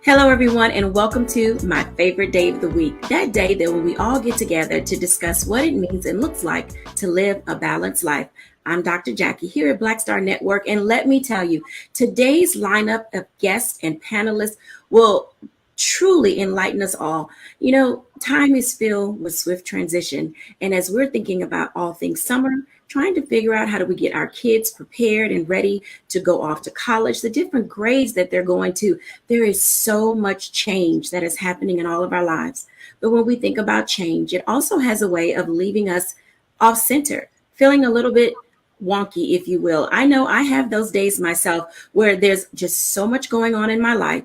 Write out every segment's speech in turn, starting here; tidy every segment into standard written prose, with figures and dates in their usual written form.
Hello, everyone, and welcome to my favorite day of the week. That day that when we all get together to discuss what it means and looks like to live a balanced life. I'm Dr. Jacquie here at Black Star Network, and let me tell you, today's lineup of guests and panelists will truly enlighten us all. You know, time is filled with swift transition, and as we're thinking about all things summer, trying to figure out how do we get our kids prepared and ready to go off to college, the different grades that they're going to, there is so much change that is happening in all of our lives. But when we think about change, it also has a way of leaving us off center, feeling a little bit wonky, if you will. I know I have those days myself where there's just so much going on in my life.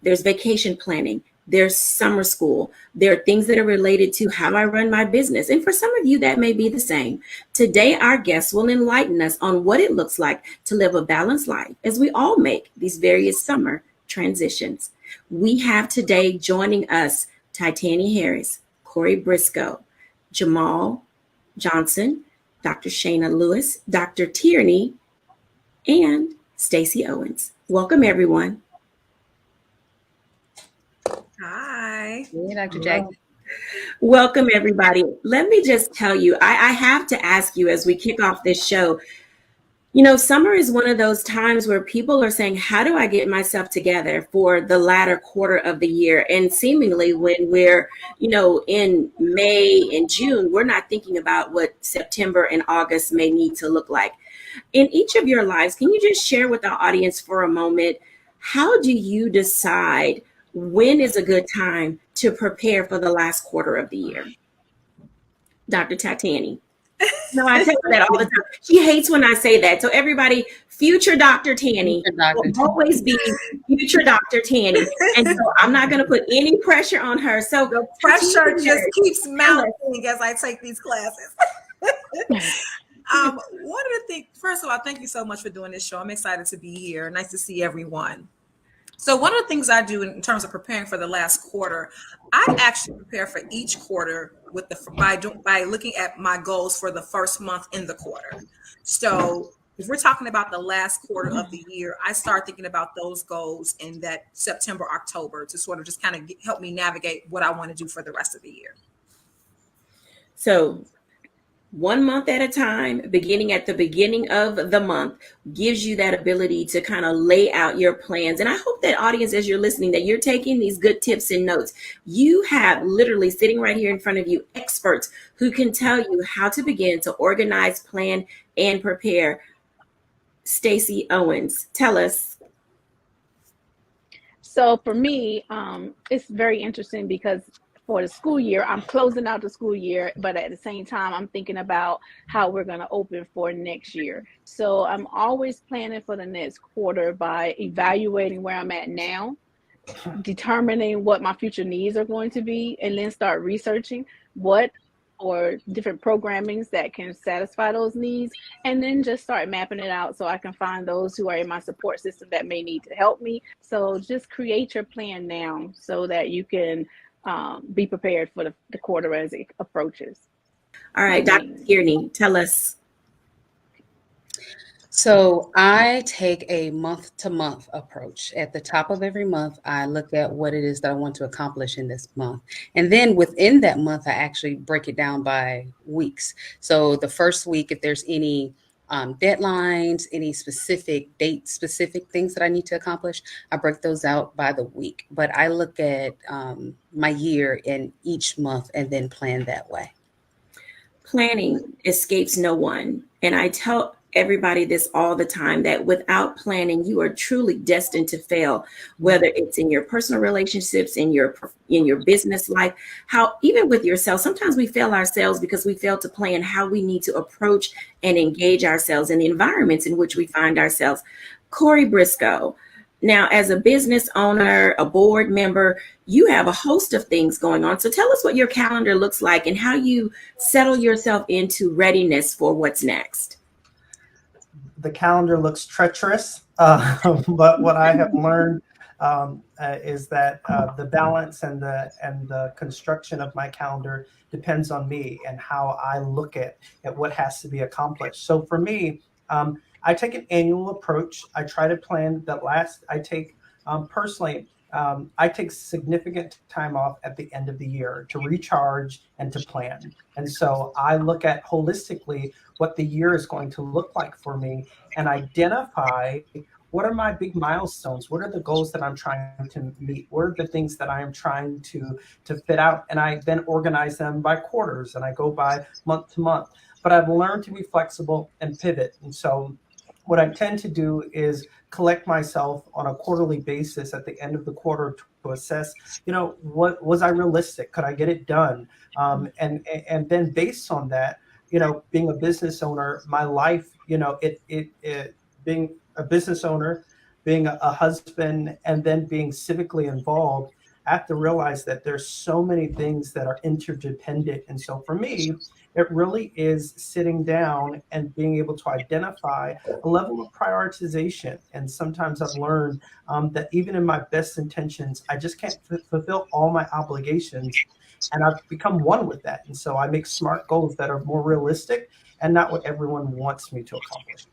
There's vacation planning. There's summer school. There are things that are related to how I run my business. And for some of you, that may be the same. Today, our guests will enlighten us on what it looks like to live a balanced life as we all make these various summer transitions. We have today joining us Titania Harris, Corey Briscoe, Jamal Johnson, Dr. Shayna Lewis, Dr. Tierney, and Stacey Owens. Welcome, everyone. Hi. Hey, Dr. Jacquie. Welcome, everybody. Let me just tell you, I have to ask you as we kick off this show, you know, summer is one of those times where people are saying, how do I get myself together for the latter quarter of the year? And seemingly when we're, you know, in May and June, we're not thinking about what September and August may need to look like. In each of your lives, can you just share with our audience for a moment, how do you decide when is a good time to prepare for the last quarter of the year? Dr. Titani. No, I tell her that all the time. She hates when I say that. So everybody, future Dr. Tanny will always be future Dr. Tanny. And so I'm not going to put any pressure on her. So the pressure just keeps mounting as I take these classes. One of the things, first of all, thank you so much for doing this show. I'm excited to be here. Nice to see everyone. So one of the things I do in terms of preparing for the last quarter, I actually prepare for each quarter with by looking at my goals for the first month in the quarter. So if we're talking about the last quarter of the year, I start thinking about those goals in that September, October to sort of just kind of help me navigate what I want to do for the rest of the year. So 1 month at a time, beginning at the beginning of the month, gives you that ability to kind of lay out your plans. And I hope that audience, as you're listening, that you're taking these good tips and notes. You have literally sitting right here in front of you, experts who can tell you how to begin to organize, plan, and prepare. Stacey Owens, tell us. So for me, it's very interesting because for the school year, I'm closing out the school year, but at the same time, I'm thinking about how we're going to open for next year. So I'm always planning for the next quarter by evaluating where I'm at now, determining what my future needs are going to be, and then start researching what or different programmings that can satisfy those needs, and then just start mapping it out so I can find those who are in my support system that may need to help me. So just create your plan now so that you can be prepared for the quarter as it approaches. All right, Dr. Tierney, tell us. So I take a month-to-month approach. At the top of every month, I look at what it is that I want to accomplish in this month. And then within that month, I actually break it down by weeks. So the first week, if there's any deadlines, any specific things that I need to accomplish, I break those out by the week. But I look at my year in each month and then plan that way. Planning escapes no one. And I tell everybody this all the time, that without planning, you are truly destined to fail, whether it's in your personal relationships, in your business life, how even with yourself. Sometimes we fail ourselves because we fail to plan how we need to approach and engage ourselves in the environments in which we find ourselves. Corey Briscoe, now as a business owner, a board member, you have a host of things going on. So tell us what your calendar looks like and how you settle yourself into readiness for what's next. The calendar looks treacherous, but what I have learned is that the balance and the construction of my calendar depends on me and how I look at what has to be accomplished. So for me, I take an annual approach. I try to plan personally, I take significant time off at the end of the year to recharge and to plan. And so I look at holistically what the year is going to look like for me and identify what are my big milestones? What are the goals that I'm trying to meet? What are the things that I am trying to fit out? And I then organize them by quarters and I go by month to month. But I've learned to be flexible and pivot. And so what I tend to do is collect myself on a quarterly basis at the end of the quarter to assess, what was I realistic? Could I get it done? And then based on that, being a business owner, my life, it being a business owner, being a husband, and then being civically involved, I have to realize that there's so many things that are interdependent. And so for me, it really is sitting down and being able to identify a level of prioritization. And sometimes I've learned that even in my best intentions, I just can't fulfill all my obligations. And I've become one with that. And so I make smart goals that are more realistic and not what everyone wants me to accomplish.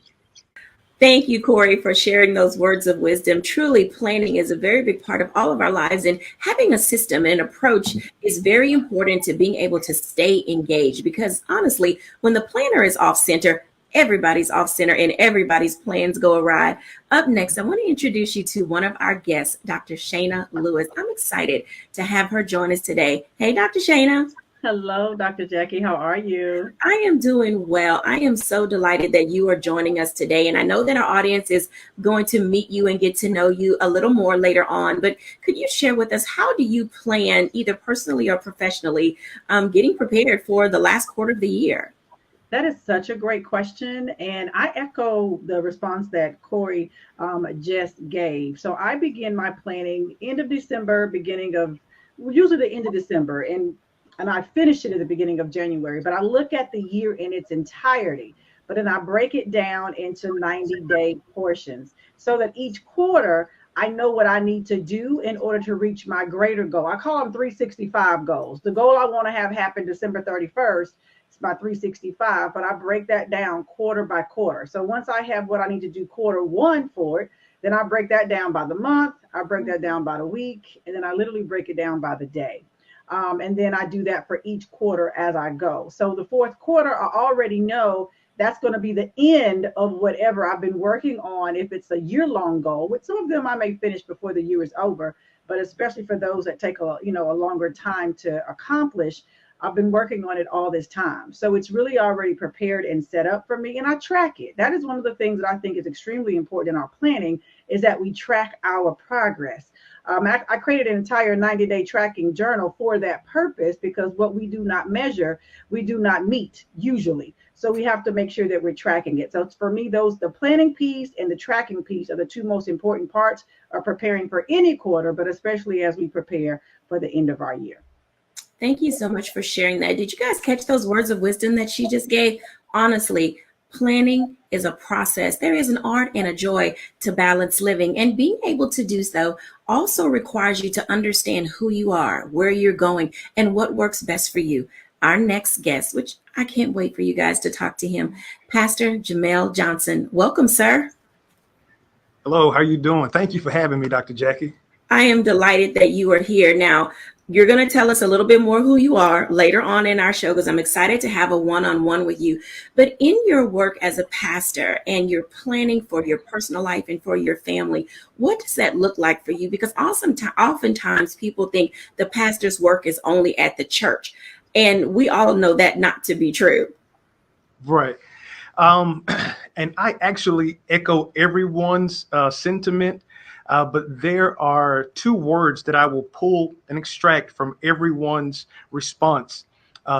Thank you, Corey, for sharing those words of wisdom. Truly, planning is a very big part of all of our lives, and having a system and approach is very important to being able to stay engaged, because honestly, when the planner is off center, everybody's off center and everybody's plans go awry. Up next, I want to introduce you to one of our guests, Dr. Shayna Lewis. I'm excited to have her join us today. Hey, Dr. Shayna. Hello, Dr. Jackie. How are you? I am doing well. I am so delighted that you are joining us today. And I know that our audience is going to meet you and get to know you a little more later on. But could you share with us, how do you plan, either personally or professionally, getting prepared for the last quarter of the year? That is such a great question. And I echo the response that Corey just gave. So I begin my planning end of December, usually the end of December. And I finish it at the beginning of January, but I look at the year in its entirety, but then I break it down into 90-day portions so that each quarter I know what I need to do in order to reach my greater goal. I call them 365 goals. The goal I want to have happen December 31st is my 365, but I break that down quarter by quarter. So once I have what I need to do quarter one for it, then I break that down by the month, I break that down by the week, and then I literally break it down by the day. And then I do that for each quarter as I go. So the fourth quarter, I already know that's going to be the end of whatever I've been working on. If it's a year-long goal, with some of them I may finish before the year is over, but especially for those that take a longer time to accomplish, I've been working on it all this time. So it's really already prepared and set up for me, and I track it. That is one of the things that I think is extremely important in our planning, is that we track our progress. I created an entire 90-day tracking journal for that purpose, because what we do not measure, we do not meet usually. So we have to make sure that we're tracking it. So for me, the planning piece and the tracking piece are the two most important parts of preparing for any quarter, but especially as we prepare for the end of our year. Thank you so much for sharing that. Did you guys catch those words of wisdom that she just gave? Honestly, planning is a process. There is an art and a joy to balanced living, and being able to do so also requires you to understand who you are, where you're going, and what works best for you. Our next guest, which I can't wait for you guys to talk to him, Pastor Jamel Johnson. Welcome, sir. Hello, how are you doing? Thank you for having me, Dr. Jackie. I am delighted that you are here. Now, you're going to tell us a little bit more who you are later on in our show, because I'm excited to have a one-on-one with you. But in your work as a pastor and your planning for your personal life and for your family, what does that look like for you? Because oftentimes people think the pastor's work is only at the church, and we all know that not to be true. Right. And I actually echo everyone's sentiment. But there are two words that I will pull and extract from everyone's response.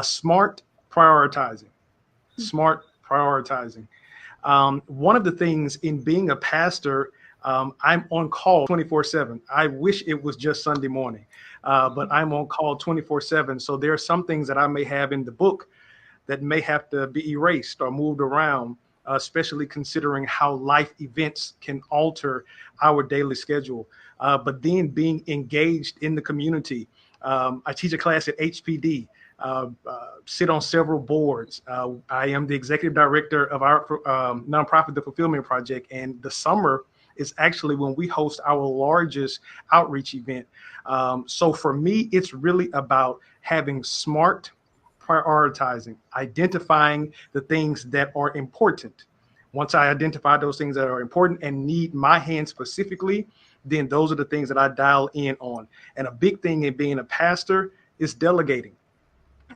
Smart prioritizing. Smart prioritizing. One of the things in being a pastor, I'm on call 24/7. I wish it was just Sunday morning, but I'm on call 24/7. So there are some things that I may have in the book that may have to be erased or moved around, especially considering how life events can alter our daily schedule. But then being engaged in the community. I teach a class at HPD, sit on several boards. I am the executive director of our nonprofit, The Fulfillment Project, and the summer is actually when we host our largest outreach event. So for me, it's really about having smart prioritizing, identifying the things that are important. Once I identify those things that are important and need my hand specifically, then those are the things that I dial in on. And a big thing in being a pastor is delegating.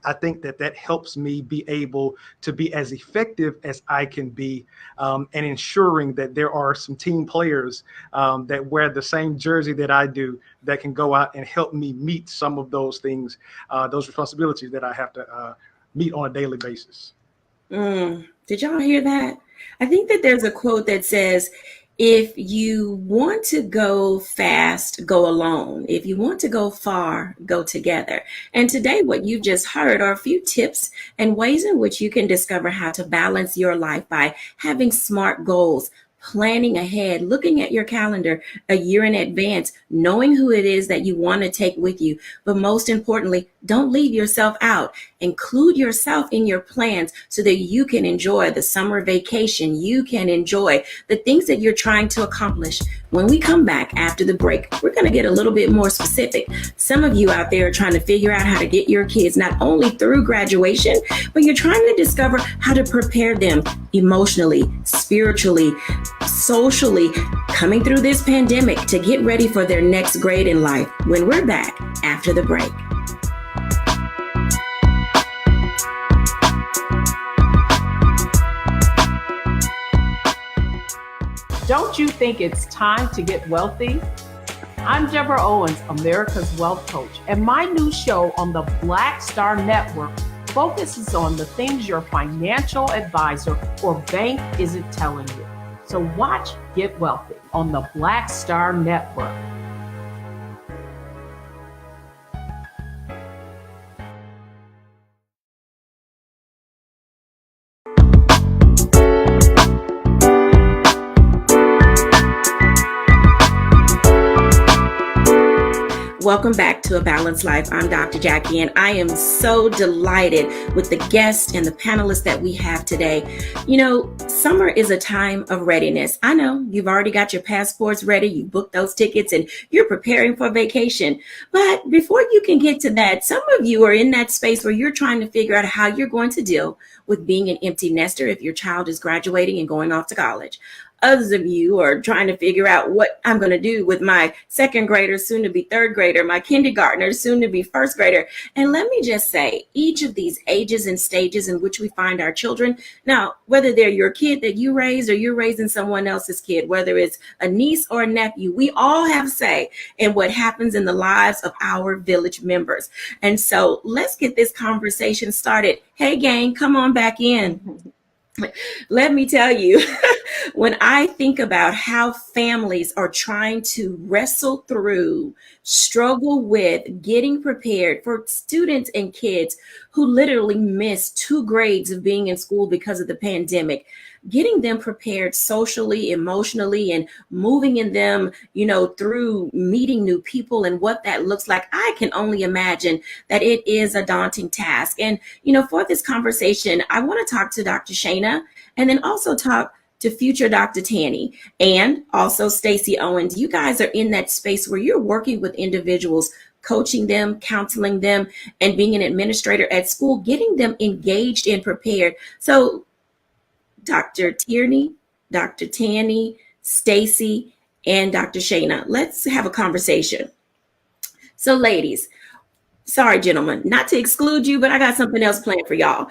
I think that helps me be able to be as effective as I can be, and ensuring that there are some team players that wear the same jersey that I do that can go out and help me meet some of those things, those responsibilities that I have to meet on a daily basis. Did y'all hear that? I think that there's a quote that says, if you want to go fast, go alone. If you want to go far, go together. And today, what you just heard are a few tips and ways in which you can discover how to balance your life by having smart goals, planning ahead, looking at your calendar a year in advance, knowing who it is that you want to take with you. But most importantly, don't leave yourself out. Include yourself in your plans so that you can enjoy the summer vacation. You can enjoy the things that you're trying to accomplish. When we come back after the break, we're going to get a little bit more specific. Some of you out there are trying to figure out how to get your kids not only through graduation, but you're trying to discover how to prepare them emotionally, spiritually, socially, coming through this pandemic to get ready for their next grade in life. When we're back after the break. Don't you think it's time to get wealthy? I'm Deborah Owens, America's Wealth Coach, and my new show on the Black Star Network focuses on the things your financial advisor or bank isn't telling you. So watch Get Wealthy on the Black Star Network. Welcome back to A Balanced Life. I'm Dr. Jacquie, and I am so delighted with the guests and the panelists that we have today. You know, summer is a time of readiness. I know you've already got your passports ready, you booked those tickets, and you're preparing for vacation. But before you can get to that, some of you are in that space where you're trying to figure out how you're going to deal with being an empty nester if your child is graduating and going off to college. Others of you are trying to figure out what I'm going to do with my second grader, soon to be third grader, my kindergartner, soon to be first grader. And let me just say, each of these ages and stages in which we find our children, now, whether they're your kid that you raised or you're raising someone else's kid, whether it's a niece or a nephew, we all have say in what happens in the lives of our village members. And so let's get this conversation started. Hey, gang, come on back in. Let me tell you, when I think about how families are trying to wrestle through, struggle with getting prepared for students and kids who literally missed 2 grades of being in school because of the pandemic, getting them prepared socially, emotionally, and moving in them, you know, through meeting new people and what that looks like, I can only imagine that it is a daunting task. And, you know, for this conversation, I want to talk to Dr. Shana and then also talk to future Dr. Tanny and also Stacey Owens. You guys are in that space where you're working with individuals, coaching them, counseling them, and being an administrator at school, getting them engaged and prepared. So Dr. Tierney, Dr. Tanny, Stacey, and Dr. Shana, let's have a conversation. So ladies, sorry, gentlemen, not to exclude you, but I got something else planned for y'all.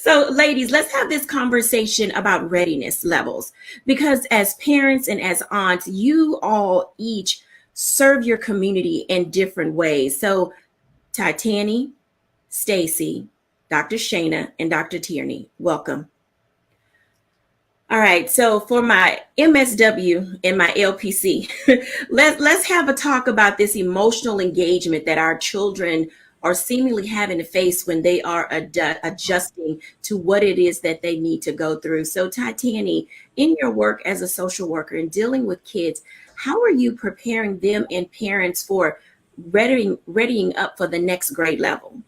So ladies, let's have this conversation about readiness levels, because as parents and as aunts, you all each serve your community in different ways. So Titani, Stacey, Dr. Shana, and Dr. Tierney, welcome. All right, so for my MSW and my LPC, let's have a talk about this emotional engagement that our children are seemingly having to face when they are adjusting to what it is that they need to go through. So Titani, in your work as a social worker and dealing with kids, how are you preparing them and parents for readying up for the next grade level?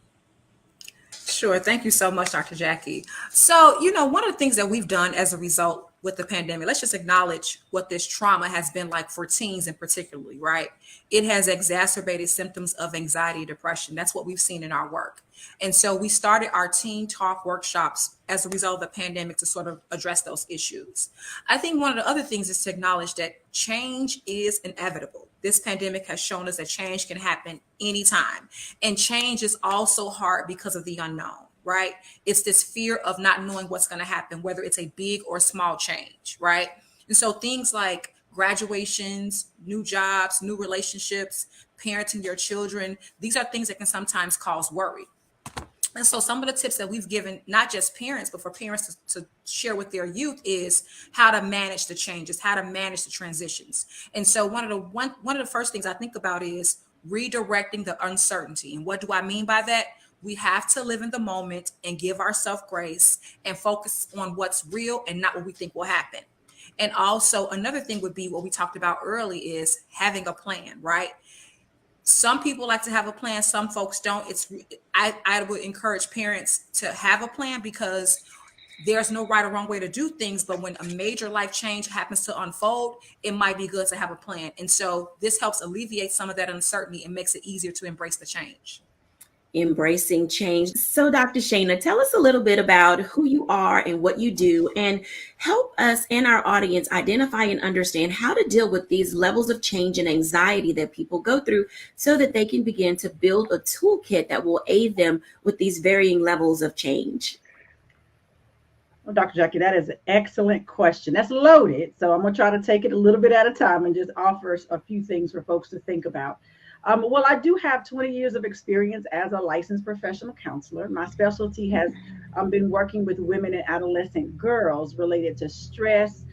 Sure. Thank you so much, Dr. Jacquie. So, you know, one of the things that we've done as a result with the pandemic. Let's just acknowledge what this trauma has been like for teens in particularly, right? It has exacerbated symptoms of anxiety, depression. That's what we've seen in our work. And so we started our teen talk workshops as a result of the pandemic to sort of address those issues. I think one of the other things is to acknowledge that change is inevitable. This pandemic has shown us that change can happen anytime. And change is also hard because of the unknown, right? It's this fear of not knowing what's going to happen, whether it's a big or small change, right? And so things like graduations, new jobs, new relationships, parenting your children, these are things that can sometimes cause worry. And so some of the tips that we've given, not just parents, but for parents to share with their youth is how to manage the changes, how to manage the transitions. And so one of the first things I think about is redirecting the uncertainty. And what do I mean by that? We have to live in the moment and give ourselves grace and focus on what's real and not what we think will happen. And also another thing would be what we talked about early is having a plan, right? Some people like to have a plan. Some folks don't. I would encourage parents to have a plan because there's no right or wrong way to do things. But when a major life change happens to unfold, it might be good to have a plan. And so this helps alleviate some of that uncertainty and makes it easier to embrace the change. Embracing change. So Dr. Shana, tell us a little bit about who you are and what you do, and help us and our audience identify and understand how to deal with these levels of change and anxiety that people go through so that they can begin to build a toolkit that will aid them with these varying levels of change. Well, Dr. Jackie, that is an excellent question. That's loaded. So I'm going to try to take it a little bit at a time and just offer a few things for folks to think about. Well, I do have 20 years of experience as a licensed professional counselor. My specialty has been working with women and adolescent girls related to stress,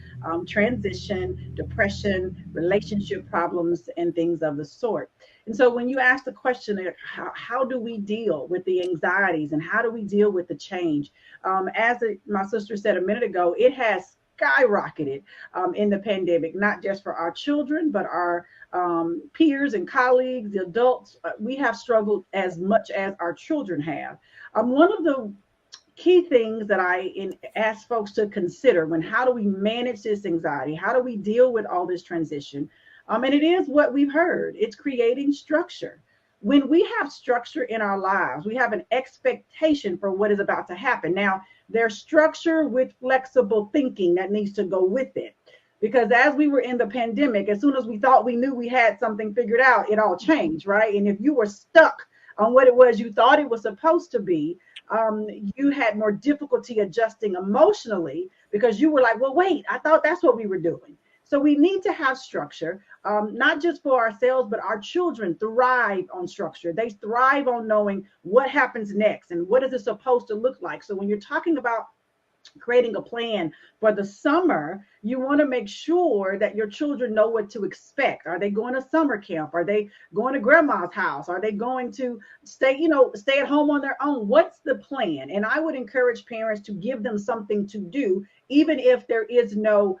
transition, depression, relationship problems, and things of the sort. And so when you ask the question, how do we deal with the anxieties and how do we deal with the change? My sister said a minute ago, it has skyrocketed in the pandemic, not just for our children, but our peers and colleagues, the adults. We have struggled as much as our children have. One of the key things that I ask folks to consider how do we manage this anxiety? How do we deal with all this transition? And it is what we've heard. It's creating structure. When we have structure in our lives, we have an expectation for what is about to happen. Now, there's structure with flexible thinking that needs to go with it. Because as we were in the pandemic, as soon as we thought we knew we had something figured out, it all changed, right? And if you were stuck on what it was you thought it was supposed to be, you had more difficulty adjusting emotionally because you were like, well, wait, I thought that's what we were doing. So we need to have structure, not just for ourselves, but our children thrive on structure. They thrive on knowing what happens next and what is it supposed to look like. So when you're talking about creating a plan for the summer, you want to make sure that your children know what to expect. Are they going to summer camp? Are they going to grandma's house? Are they going to stay at home on their own? What's the plan? And I would encourage parents to give them something to do, even if there is no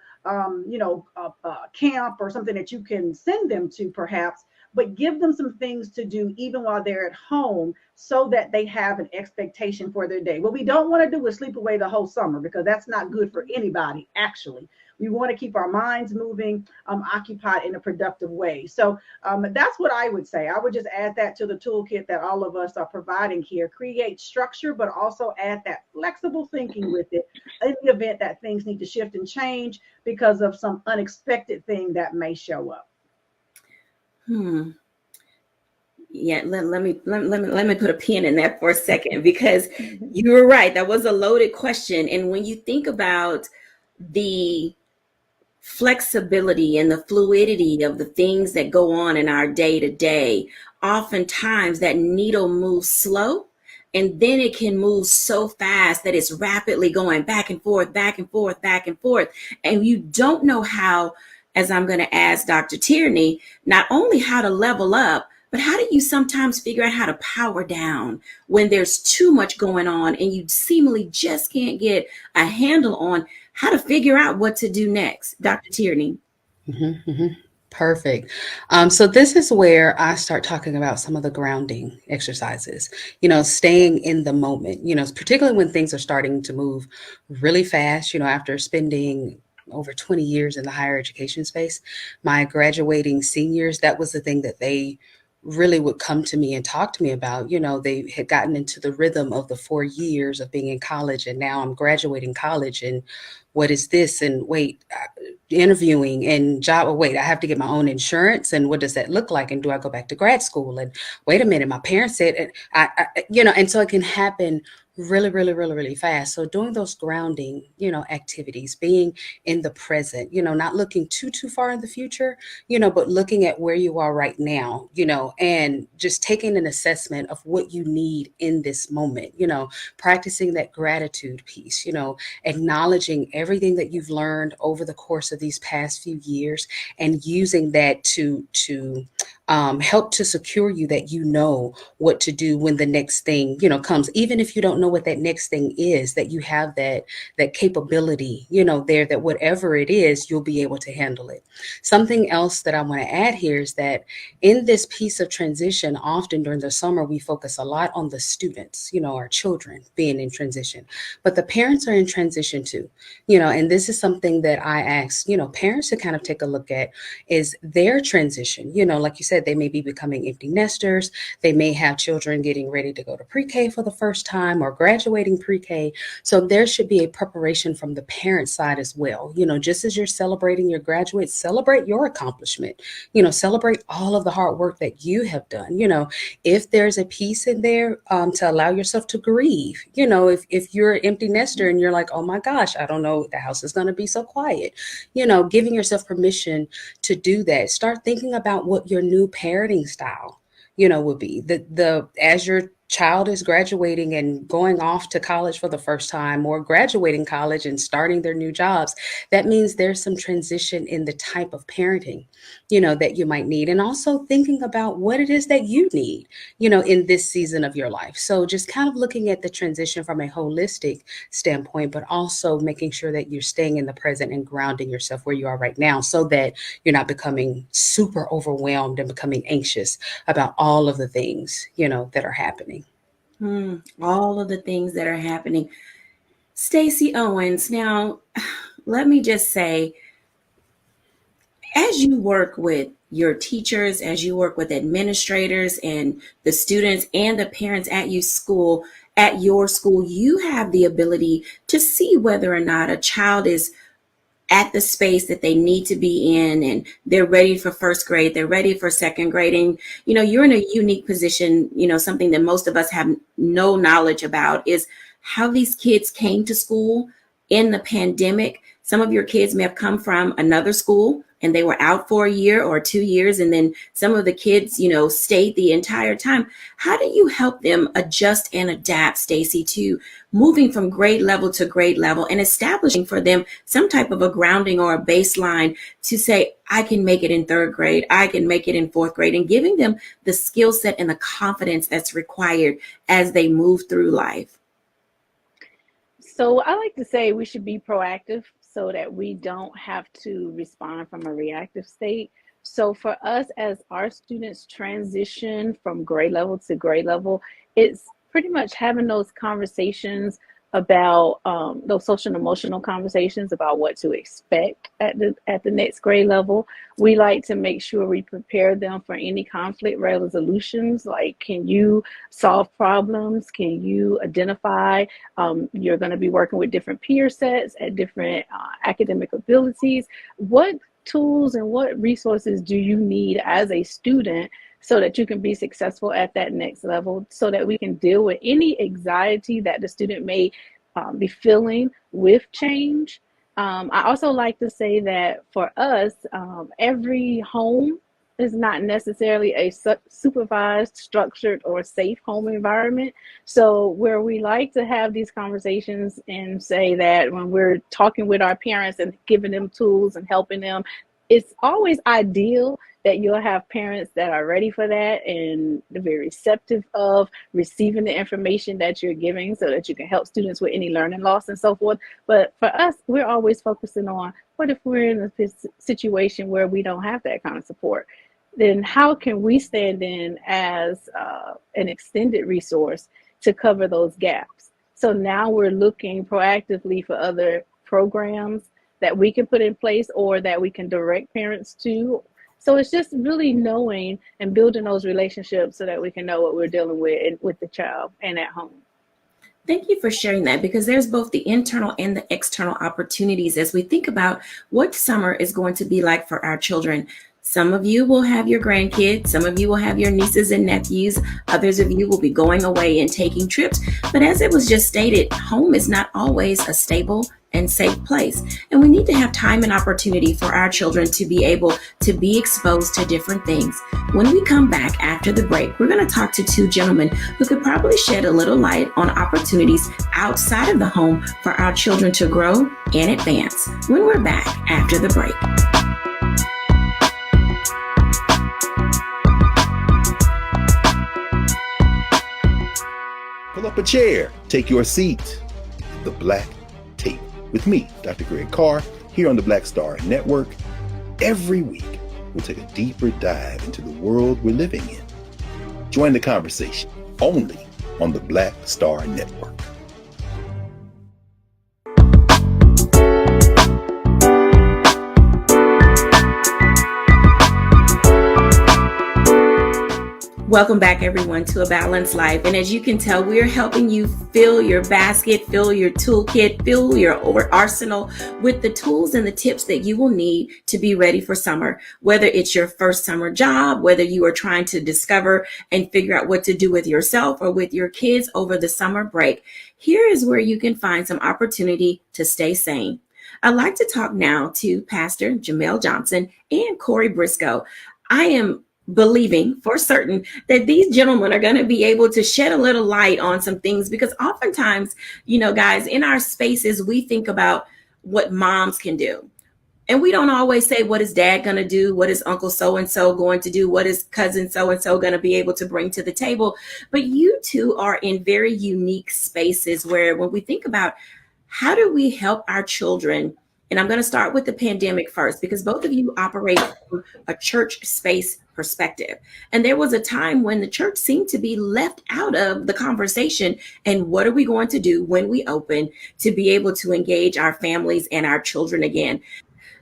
camp or something that you can send them to perhaps, but give them some things to do even while they're at home so that they have an expectation for their day. What we don't want to do is sleep away the whole summer because that's not good for anybody, actually. We want to keep our minds moving, occupied in a productive way. So that's what I would say. I would just add that to the toolkit that all of us are providing here. Create structure, but also add that flexible thinking with it in the event that things need to shift and change because of some unexpected thing that may show up. Yeah, let me put a pin in that for a second, because you were right. That was a loaded question. And when you think about the flexibility and the fluidity of the things that go on in our day to day, oftentimes that needle moves slow, and then it can move so fast that it's rapidly going back and forth, back and forth, back and forth. And you don't know how, as I'm going to ask Dr. Tierney, not only how to level up, but how do you sometimes figure out how to power down when there's too much going on and you seemingly just can't get a handle on how to figure out what to do next? Dr. Tierney. Perfect. So this is where I start talking about some of the grounding exercises, staying in the moment, particularly when things are starting to move really fast, after spending over 20 years in the higher education space. My graduating seniors, that was the thing that they really would come to me and talk to me about. They had gotten into the rhythm of the 4 years of being in college, and now I'm graduating college, and what is this? And wait, interviewing and job. Oh, wait, I have to get my own insurance, and what does that look like? And do I go back to grad school? And wait a minute, my parents said, and and so it can happen really, really, really, really fast. So doing those grounding, activities, being in the present, not looking too far in the future, but looking at where you are right now, and just taking an assessment of what you need in this moment, practicing that gratitude piece, acknowledging everything that you've learned over the course of these past few years, and using that to help to secure you that what to do when the next thing comes, even if you don't know what that next thing is, that you have that capability there, that whatever it is, you'll be able to handle it. Something else that I want to add here is that in this piece of transition, often during the summer, we focus a lot on the students, our children being in transition, but the parents are in transition too, and this is something that I ask parents to kind of take a look at, is their transition. Like you said, they may be becoming empty nesters. They may have children getting ready to go to pre-K for the first time or graduating pre-K. So there should be a preparation from the parent side as well. Just as you're celebrating your graduates, celebrate your accomplishment, celebrate all of the hard work that you have done. If there's a piece in there to allow yourself to grieve, if you're an empty nester and you're like, oh my gosh, I don't know, the house is going to be so quiet, giving yourself permission to do that. Start thinking about what your new parenting style, would be. As your child is graduating and going off to college for the first time, or graduating college and starting their new jobs, that means there's some transition in the type of parenting, that you might need. And also thinking about what it is that you need, in this season of your life. So just kind of looking at the transition from a holistic standpoint, but also making sure that you're staying in the present and grounding yourself where you are right now, so that you're not becoming super overwhelmed and becoming anxious about all of the things, that are happening. All of the things that are happening. Stacey Owens, now let me just say, as you work with your teachers, as you work with administrators and the students and the parents at your school, you have the ability to see whether or not a child is at the space that they need to be in, and they're ready for first grade, they're ready for second grade. And, you're in a unique position, something that most of us have no knowledge about is how these kids came to school in the pandemic. Some of your kids may have come from another school and they were out for a year or 2 years. And then some of the kids, stayed the entire time. How do you help them adjust and adapt, Stacey, to moving from grade level to grade level and establishing for them some type of a grounding or a baseline to say, I can make it in third grade, I can make it in fourth grade, and giving them the skill set and the confidence that's required as they move through life? So I like to say we should be proactive so that we don't have to respond from a reactive state. So for us, as our students transition from grade level to grade level, it's pretty much having those conversations about those social and emotional conversations about what to expect at the next grade level. We like to make sure we prepare them for any conflict resolutions, like, can you solve problems? Can you identify? You're going to be working with different peer sets at different academic abilities. What tools and what resources do you need as a student so that you can be successful at that next level, so that we can deal with any anxiety that the student may be feeling with change. I also like to say that for us, every home is not necessarily a supervised, structured, or safe home environment. So where we like to have these conversations and say that when we're talking with our parents and giving them tools and helping them, it's always ideal that you'll have parents that are ready for that and very receptive of receiving the information that you're giving, so that you can help students with any learning loss and so forth. But for us, we're always focusing on, what if we're in a situation where we don't have that kind of support? Then how can we stand in as an extended resource to cover those gaps? So now we're looking proactively for other programs that we can put in place or that we can direct parents to. So it's just really knowing and building those relationships so that we can know what we're dealing with the child and at home. Thank you for sharing that, because there's both the internal and the external opportunities as we think about what summer is going to be like for our children. Some of you will have your grandkids, some of you will have your nieces and nephews, others of you will be going away and taking trips. But as it was just stated, home is not always a stable and safe place. And we need to have time and opportunity for our children to be able to be exposed to different things. When we come back after the break, we're going to talk to two gentlemen who could probably shed a little light on opportunities outside of the home for our children to grow and advance when we're back after the break. Pull up a chair, take your seat. The Black Tape with me, Dr. Greg Carr, here on the Black Star Network. Every week, we'll take a deeper dive into the world we're living in. Join the conversation only on the Black Star Network. Welcome back, everyone, to A Balanced Life. And as you can tell, we are helping you fill your basket, fill your toolkit, fill your arsenal with the tools and the tips that you will need to be ready for summer. Whether it's your first summer job, whether you are trying to discover and figure out what to do with yourself or with your kids over the summer break, here is where you can find some opportunity to stay sane. I'd like to talk now to Pastor Jamel Johnson and Corey Briscoe. I am believing for certain that these gentlemen are going to be able to shed a little light on some things, because oftentimes, guys, in our spaces, we think about what moms can do. And we don't always say, what is dad going to do? What is uncle so-and-so going to do? What is cousin so-and-so going to be able to bring to the table? But you two are in very unique spaces where when we think about how do we help our children, and I'm going to start with the pandemic first, because both of you operate from a church space perspective. And there was a time when the church seemed to be left out of the conversation. And what are we going to do when we open to be able to engage our families and our children again?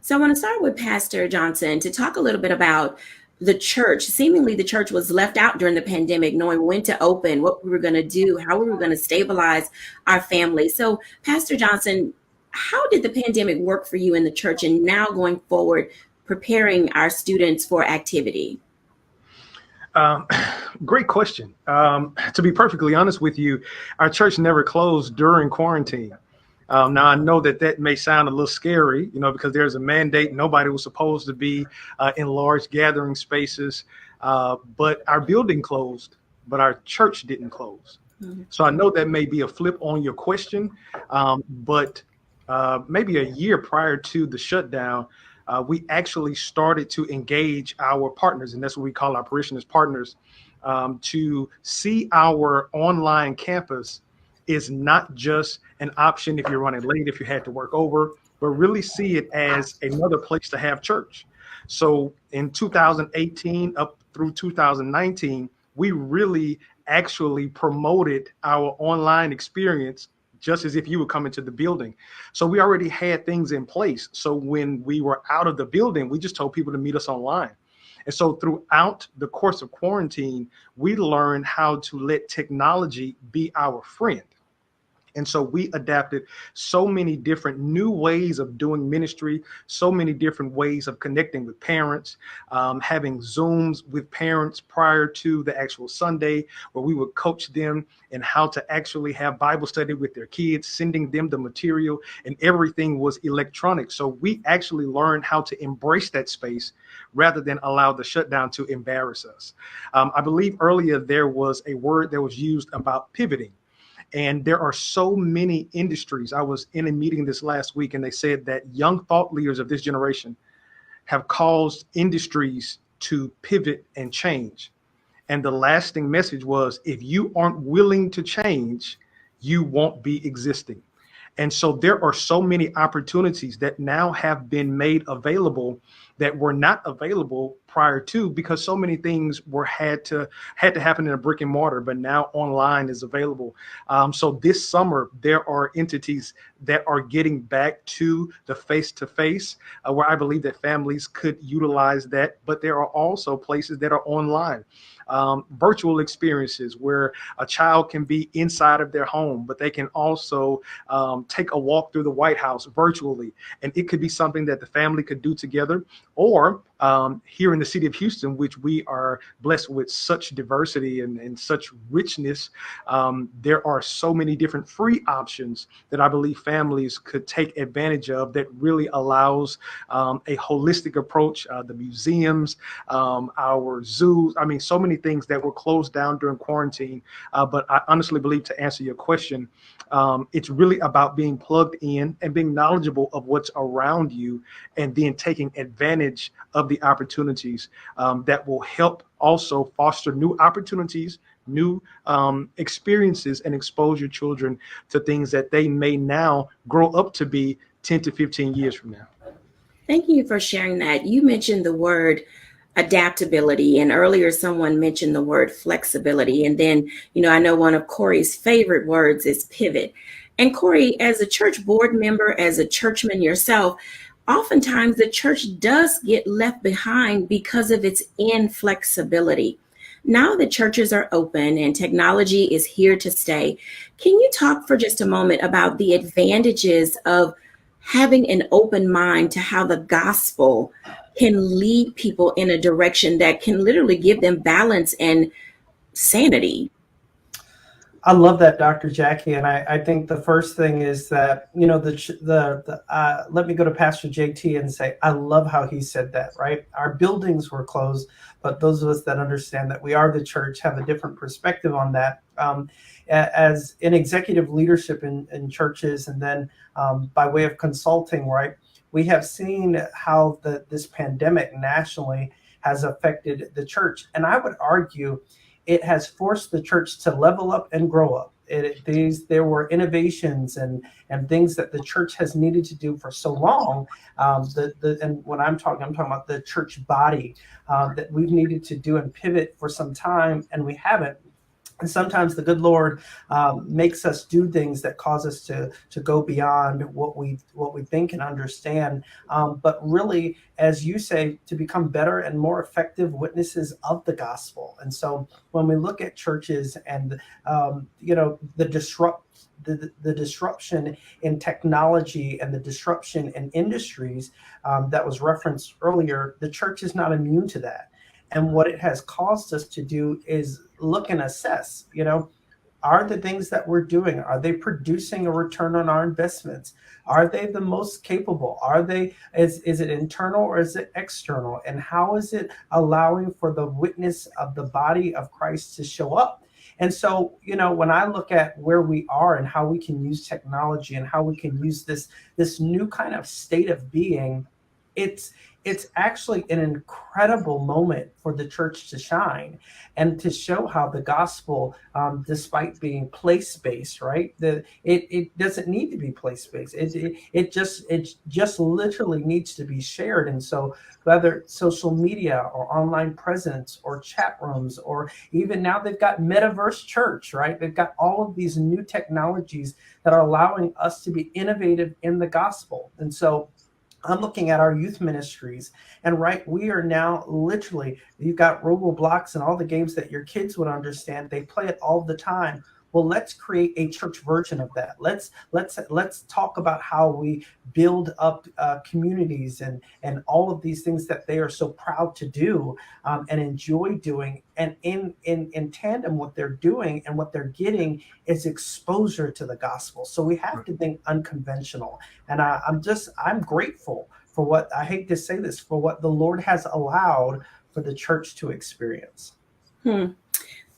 So I want to start with Pastor Johnson to talk a little bit about the church. Seemingly the church was left out during the pandemic, knowing when to open, what we were going to do, how we were going to stabilize our families. So Pastor Johnson, how did the pandemic work for you in the church, and now going forward, preparing our students for activity? Great question. To be perfectly honest with you, our church never closed during quarantine. Now, I know that may sound a little scary, because there's a mandate. Nobody was supposed to be in large gathering spaces, but our building closed, but our church didn't close. Mm-hmm. So I know that may be a flip on your question, but maybe a year prior to the shutdown, we actually started to engage our partners, and that's what we call our parishioners partners, to see our online campus is not just an option if you're running late, if you had to work over, but really see it as another place to have church. So in 2018 up through 2019, we really actually promoted our online experience just as if you would come into the building. So we already had things in place. So when we were out of the building, we just told people to meet us online. And so throughout the course of quarantine, we learned how to let technology be our friend. And so we adapted so many different new ways of doing ministry, so many different ways of connecting with parents, having Zooms with parents prior to the actual Sunday, where we would coach them in how to actually have Bible study with their kids, sending them the material, and everything was electronic. So we actually learned how to embrace that space rather than allow the shutdown to embarrass us. I believe earlier there was a word that was used about pivoting. And there are so many industries. I was in a meeting this last week, and they said that young thought leaders of this generation have caused industries to pivot and change. And the lasting message was, if you aren't willing to change, you won't be existing. And so there are so many opportunities that now have been made available that were not available prior to, because so many things had to happen in a brick and mortar, but now online is available. So this summer there are entities that are getting back to the face-to-face, where I believe that families could utilize that, but there are also places that are online. Virtual experiences where a child can be inside of their home, but they can also take a walk through the White House virtually. And it could be something that the family could do together. Or here in the city of Houston, which we are blessed with such diversity and such richness, there are so many different free options that I believe families could take advantage of that really allows a holistic approach. The museums, our zoos, I mean, so many things that were closed down during quarantine. But I honestly believe, to answer your question, it's really about being plugged in and being knowledgeable of what's around you, and then taking advantage of the opportunities that will help also foster new opportunities, new experiences, and expose your children to things that they may now grow up to be 10 to 15 years from now. Thank you for sharing that. You mentioned the word adaptability, and earlier someone mentioned the word flexibility. And then, I know one of Corey's favorite words is pivot. And Corey, as a church board member, as a churchman yourself, oftentimes the church does get left behind because of its inflexibility. Now that churches are open and technology is here to stay, can you talk for just a moment about the advantages of having an open mind to how the gospel can lead people in a direction that can literally give them balance and sanity? I love that, Dr. Jackie, and I think the first thing is that let me go to Pastor JT and say I love how he said that. Right, our buildings were closed, but those of us that understand that we are the church have a different perspective on that. As in executive leadership in churches, and then by way of consulting, right, we have seen how this pandemic nationally has affected the church, and I would argue it has forced the church to level up and grow up. There were innovations and things that the church has needed to do for so long. And when I'm talking about the church body that we've needed to do and pivot for some time, and we haven't. And sometimes the good Lord makes us do things that cause us to go beyond what we think and understand. But really, as you say, to become better and more effective witnesses of the gospel. And so when we look at churches and the disruption in technology and the disruption in industries that was referenced earlier, the church is not immune to that. And what it has caused us to do is look and assess, are the things that we're doing, are they producing a return on our investments? Are they the most capable? Is it internal or is it external? And how is it allowing for the witness of the body of Christ to show up? And so, when I look at where we are and how we can use technology and how we can use this new kind of state of being, it's actually an incredible moment for the church to shine and to show how the gospel, despite being place-based, right? It doesn't need to be place-based. It just literally needs to be shared. And so whether social media or online presence or chat rooms, or even now they've got metaverse church, right? They've got all of these new technologies that are allowing us to be innovative in the gospel. And so I'm looking at our youth ministries, and we are now literally, you've got Roblox and all the games that your kids would understand. They play it all the time. Well, let's create a church version of that. Let's talk about how we build up communities and all of these things that they are so proud to do and enjoy doing. And in tandem, what they're doing and what they're getting is exposure to the gospel. So we have to think unconventional. And I'm grateful for what, I hate to say this, for what the Lord has allowed for the church to experience.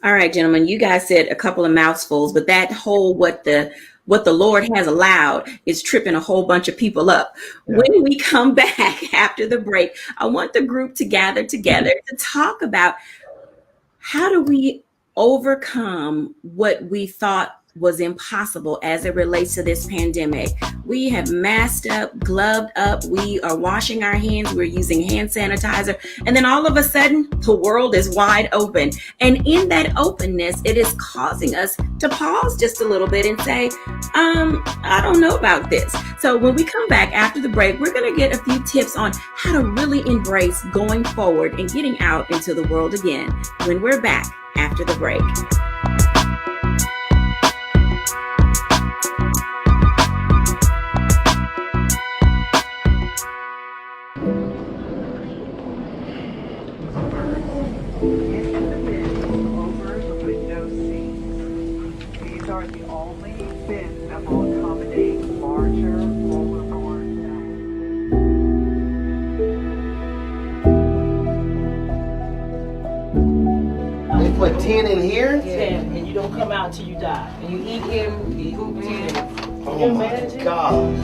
All right, gentlemen, you guys said a couple of mouthfuls, but that whole what the Lord has allowed is tripping a whole bunch of people up. Yeah. When we come back after the break, I want the group to gather together to talk about how do we overcome what we thought was impossible as it relates to this pandemic. We have masked up, gloved up, we are washing our hands, we're using hand sanitizer, and then all of a sudden, the world is wide open. And in that openness, it is causing us to pause just a little bit and say, I don't know about this. So when we come back after the break, we're going to get a few tips on how to really embrace going forward and getting out into the world again when we're back after the break. Put 10 in here? 10, and you don't come out until you die. And you eat him, you eat 10. Oh my God.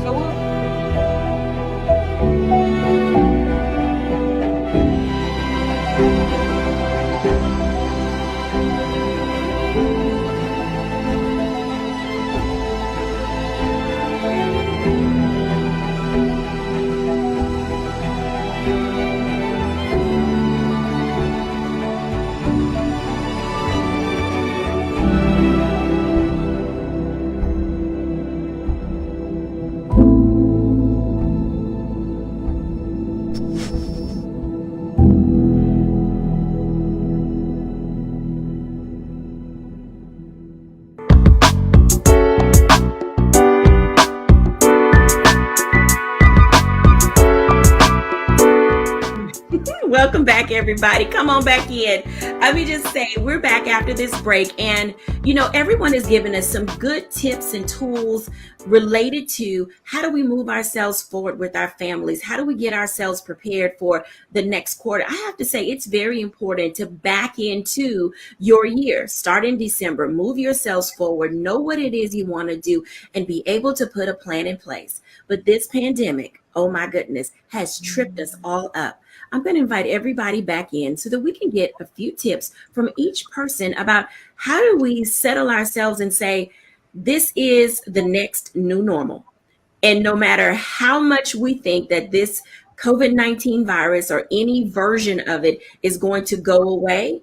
Welcome back, everybody. Come on back in. Let me just say, we're back after this break. And, everyone has given us some good tips and tools related to how do we move ourselves forward with our families? How do we get ourselves prepared for the next quarter? I have to say, it's very important to back into your year. Start in December. Move yourselves forward. Know what it is you want to do and be able to put a plan in place. But this pandemic, oh my goodness, has tripped us all up. I'm going to invite everybody back in so that we can get a few tips from each person about how do we settle ourselves and say, this is the next new normal. And no matter how much we think that this COVID-19 virus or any version of it is going to go away,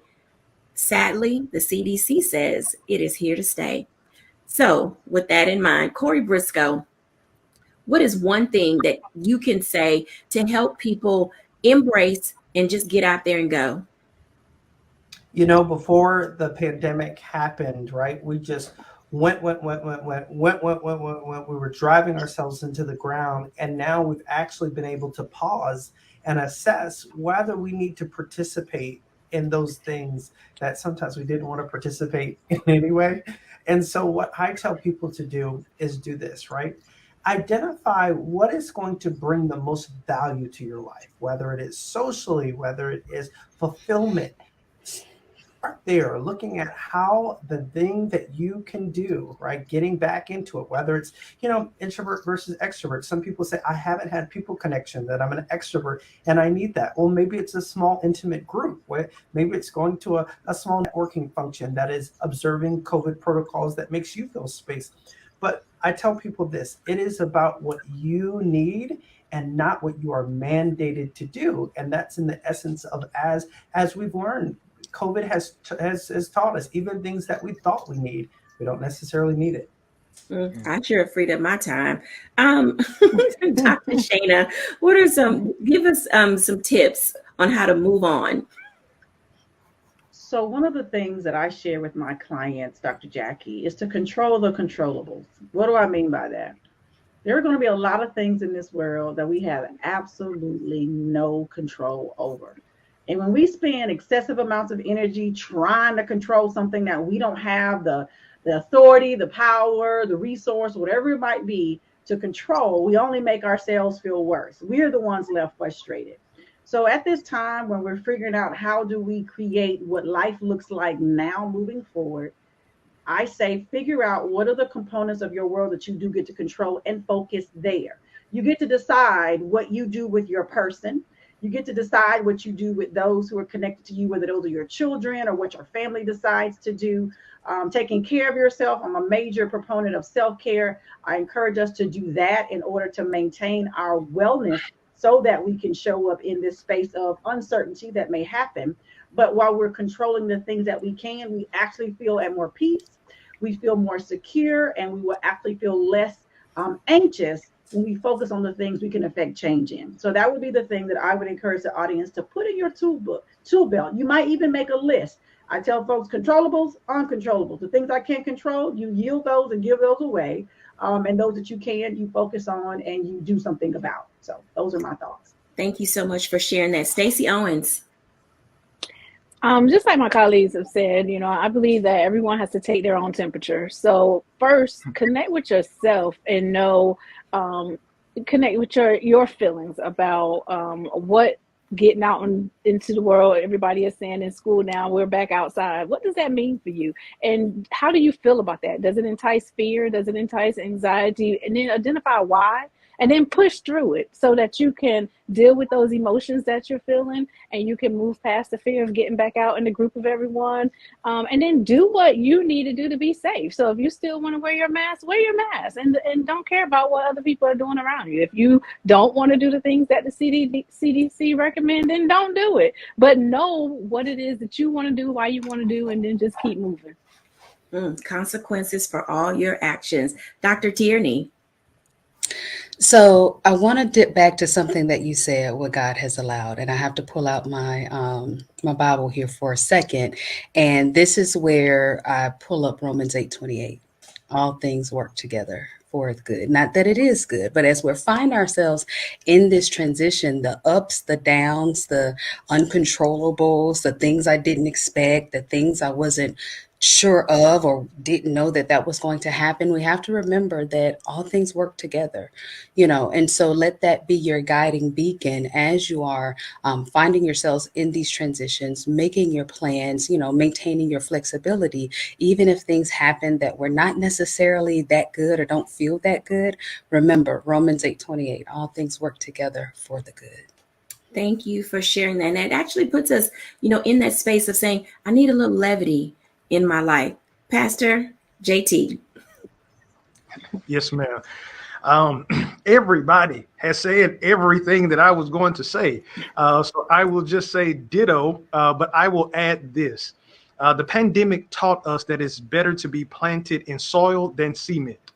sadly, the CDC says it is here to stay. So with that in mind, Corey Briscoe, what is one thing that you can say to help people embrace and just get out there and go? Before the pandemic happened, right? We just went. We were driving ourselves into the ground. And now we've actually been able to pause and assess whether we need to participate in those things that sometimes we didn't want to participate in anyway. And so what I tell people to do is do this, right? Identify what is going to bring the most value to your life, whether it is socially, whether it is fulfillment. Start there, looking at how the thing that you can do, right? Getting back into it, whether it's, introvert versus extrovert. Some people say, I haven't had people connection, that I'm an extrovert and I need that. Well, maybe it's a small intimate group, where maybe it's going to a small networking function that is observing COVID protocols that makes you feel space. But I tell people this, it is about what you need and not what you are mandated to do. And that's in the essence of, as we've learned, COVID has taught us, even things that we thought we need, we don't necessarily need it. I sure freed up my time. Dr. Shana, give us some tips on how to move on. So one of the things that I share with my clients, Dr. Jackie, is to control the controllables. What do I mean by that? There are going to be a lot of things in this world that we have absolutely no control over. And when we spend excessive amounts of energy trying to control something that we don't have the authority, the power, the resource, whatever it might be to control, we only make ourselves feel worse. We're the ones left frustrated. So at this time, when we're figuring out how do we create what life looks like now moving forward, I say figure out what are the components of your world that you do get to control and focus there. You get to decide what you do with your person. You get to decide what you do with those who are connected to you, whether those are your children or what your family decides to do. Taking care of yourself. I'm a major proponent of self-care. I encourage us to do that in order to maintain our wellness so that we can show up in this space of uncertainty that may happen. But while we're controlling the things that we can, we actually feel at more peace. We feel more secure, and we will actually feel less anxious when we focus on the things we can affect change in. So that would be the thing that I would encourage the audience to put in your tool belt. You might even make a list. I tell folks controllables, uncontrollables. The things I can't control, you yield those and give those away. And those that you can, you focus on and you do something about. So those are my thoughts. Thank you so much for sharing that. Stacey Owens. Just like my colleagues have said, I believe that everyone has to take their own temperature. So first, connect with yourself and connect with your feelings about what getting out into the world. Everybody is saying in school now, we're back outside. What does that mean for you? And how do you feel about that? Does it entice fear? Does it entice anxiety? And then identify why, and then push through it so that you can deal with those emotions that you're feeling, and you can move past the fear of getting back out in the group of everyone, and then do what you need to do to be safe. So if you still want to wear your mask, and don't care about what other people are doing around you. If you don't want to do the things that the CDC recommend, then don't do it. But know what it is that you want to do, why you want to do, and then just keep moving. Consequences for all your actions. Dr. Tierney. So I want to dip back to something that you said, what God has allowed. And I have to pull out my my Bible here for a second. And this is where I pull up Romans 8:28. All things work together for the good. Not that it is good, but as we find ourselves in this transition, the ups, the downs, the uncontrollables, the things I didn't expect, the things I wasn't sure of or didn't know that was going to happen, we have to remember that all things work together, and so let that be your guiding beacon as you are finding yourselves in these transitions, making your plans, maintaining your flexibility, even if things happen that were not necessarily that good or don't feel that good. Remember Romans 8:28, all things work together for the good. Thank you for sharing that. And it actually puts us, in that space of saying, I need a little levity in my life. Pastor JT. Yes, ma'am. Everybody has said everything that I was going to say. So I will just say ditto, but I will add this. The pandemic taught us that it's better to be planted in soil than cement.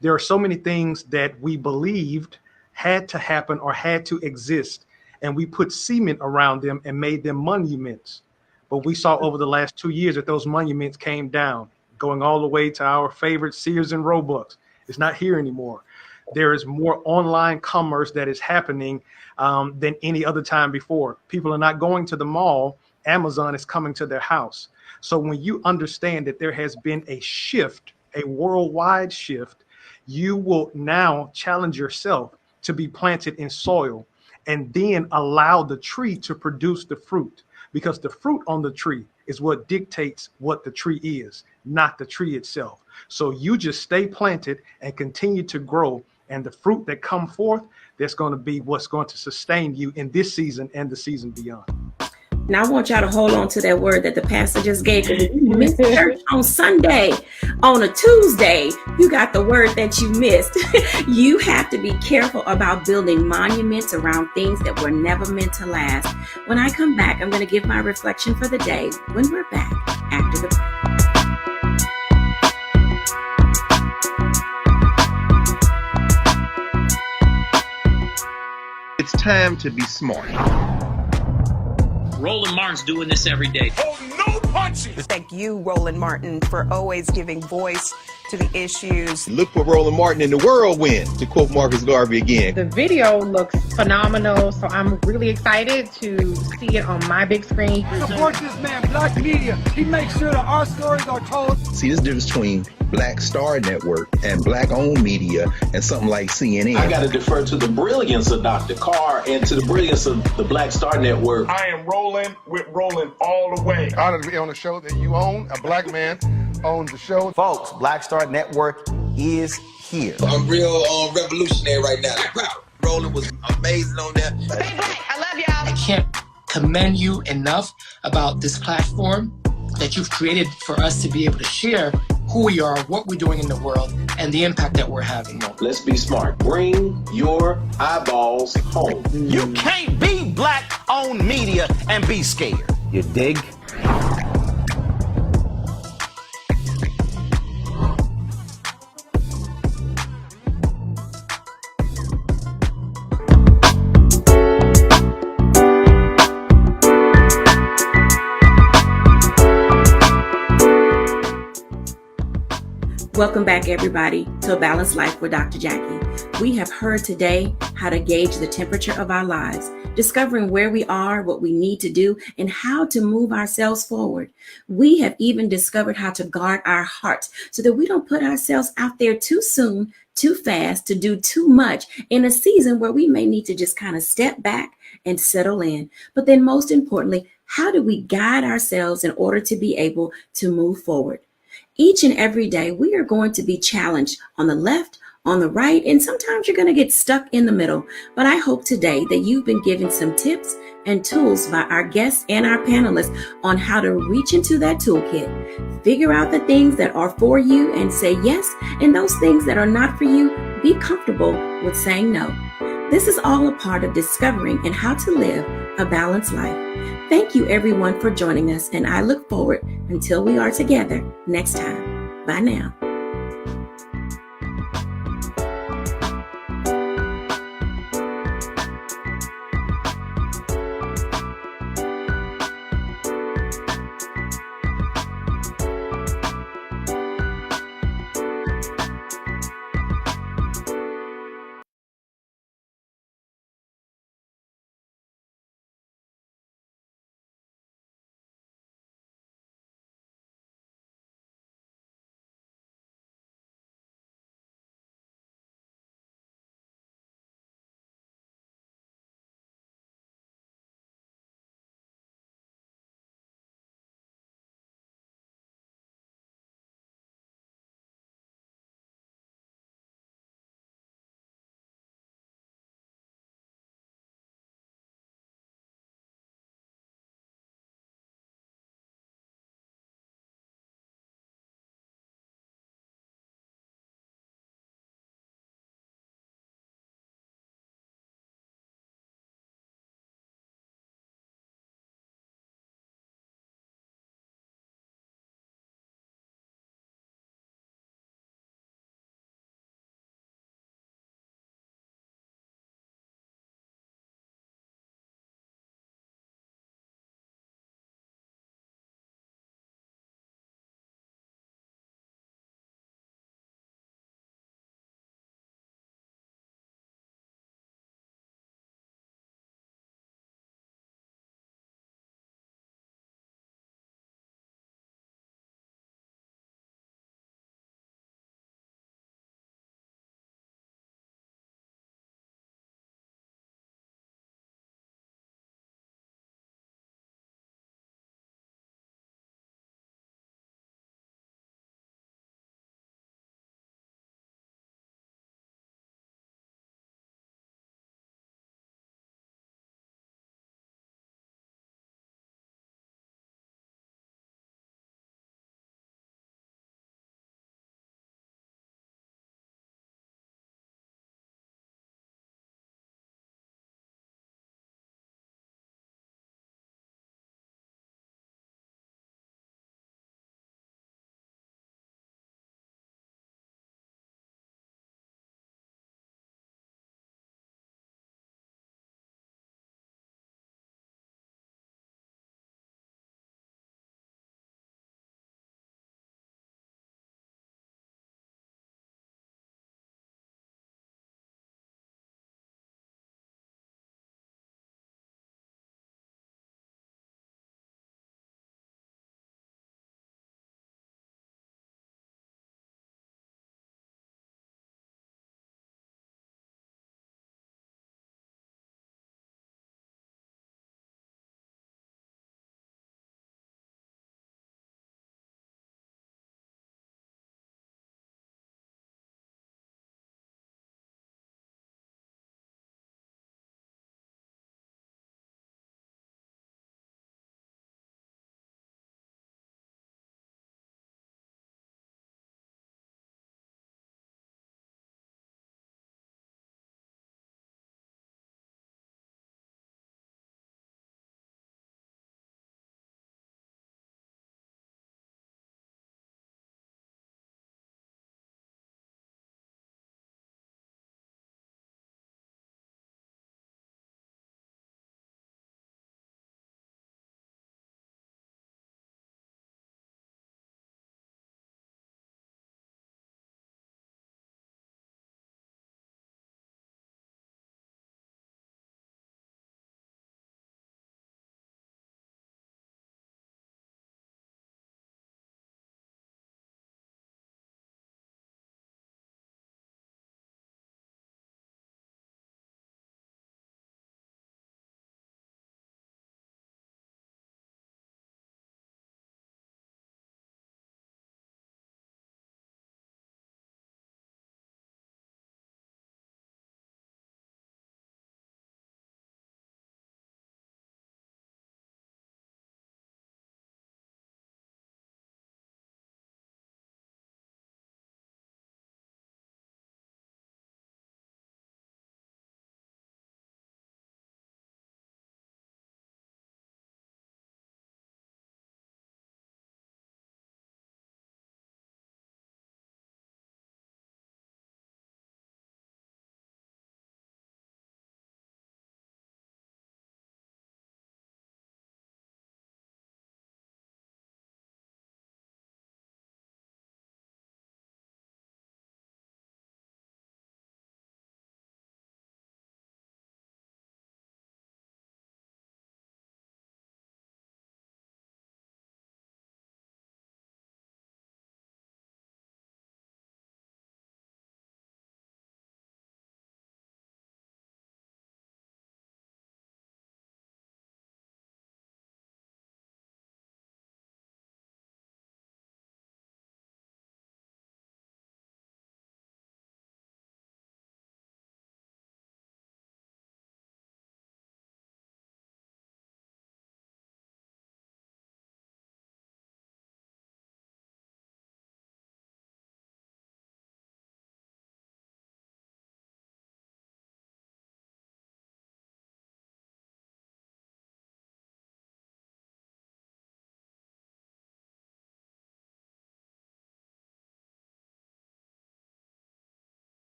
There are so many things that we believed had to happen or had to exist, and we put cement around them and made them monuments. But we saw over the last 2 years that those monuments came down, going all the way to our favorite Sears and Roebuck. It's not here anymore. There is more online commerce that is happening than any other time before. People are not going to the mall. Amazon is coming to their house. So when you understand that there has been a shift, a worldwide shift, you will now challenge yourself to be planted in soil and then allow the tree to produce the fruit. Because the fruit on the tree is what dictates what the tree is, not the tree itself. So you just stay planted and continue to grow. And the fruit that come forth, that's going to be what's going to sustain you in this season and the season beyond. Now I want y'all to hold on to that word that the pastor just gave. If you missed church on Sunday, on a Tuesday, you got the word that you missed. You have to be careful about building monuments around things that were never meant to last. When I come back, I'm going to give my reflection for the day when we're back after the break. It's time to be smart. Roland Martin's doing this every day. Oh, no punches! Thank you, Roland Martin, for always giving voice to the issues. Look for Roland Martin in the whirlwind, to quote Marcus Garvey again. The video looks phenomenal, so I'm really excited to see it on my big screen. Support this man, Black Media. He makes sure that our stories are told. See, this difference between Black Star Network and Black-owned media and something like CNN. I got to defer to the brilliance of Dr. Carr and to the brilliance of the Black Star Network. I am rolling with Roland all the way. Honored to be on a show that you own. A black man owns the show. Folks, Black Star Network is here. I'm real revolutionary right now. Wow. Roland was amazing on that. Stay black. I love can't commend you enough about this platform that you've created for us to be able to share who we are, what we're doing in the world, and the impact that we're having. Let's be smart. Bring your eyeballs home. You can't be black-owned media and be scared. You dig? Welcome back, everybody, to A Balanced Life with Dr. Jackie. We have heard today how to gauge the temperature of our lives, discovering where we are, what we need to do, and how to move ourselves forward. We have even discovered how to guard our hearts so that we don't put ourselves out there too soon, too fast, to do too much in a season where we may need to just kind of step back and settle in. But then most importantly, how do we guide ourselves in order to be able to move forward? Each and every day, we are going to be challenged on the left, on the right, and sometimes you're going to get stuck in the middle. But I hope today that you've been given some tips and tools by our guests and our panelists on how to reach into that toolkit, figure out the things that are for you and say yes, and those things that are not for you, be comfortable with saying no. This is all a part of discovering and how to live a balanced life. Thank you, everyone, for joining us, and I look forward until we are together next time. Bye now.